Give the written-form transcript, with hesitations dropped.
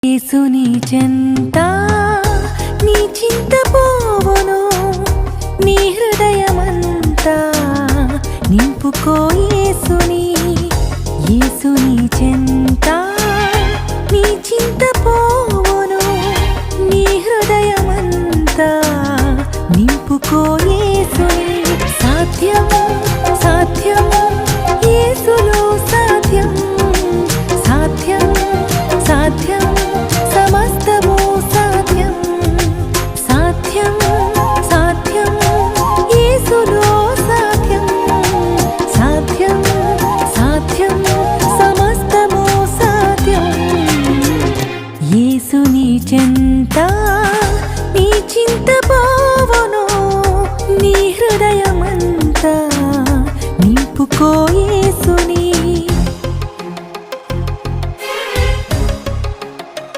యేసుని చెంత నీ చింత పోవును, నీ హృదయమంతా నింపుకో యేసుని. యేసుని చెంత నీ చింత పోవును, నీ హృదయమంతా నింపుకో యేసుని. సాధ్యం సాధ్యం యేసులో సాధ్యం, సాధ్యం సాధ్యం సమస్తము సాధ్యం, సాధ్యం సాధ్యం యేసులో సాధ్యం, సాధ్యం సాధ్యం సమస్తము సాధ్యం. యేసుని చెంత నీ చింత పోవును, నీ హృదయమంతా నింపుకో.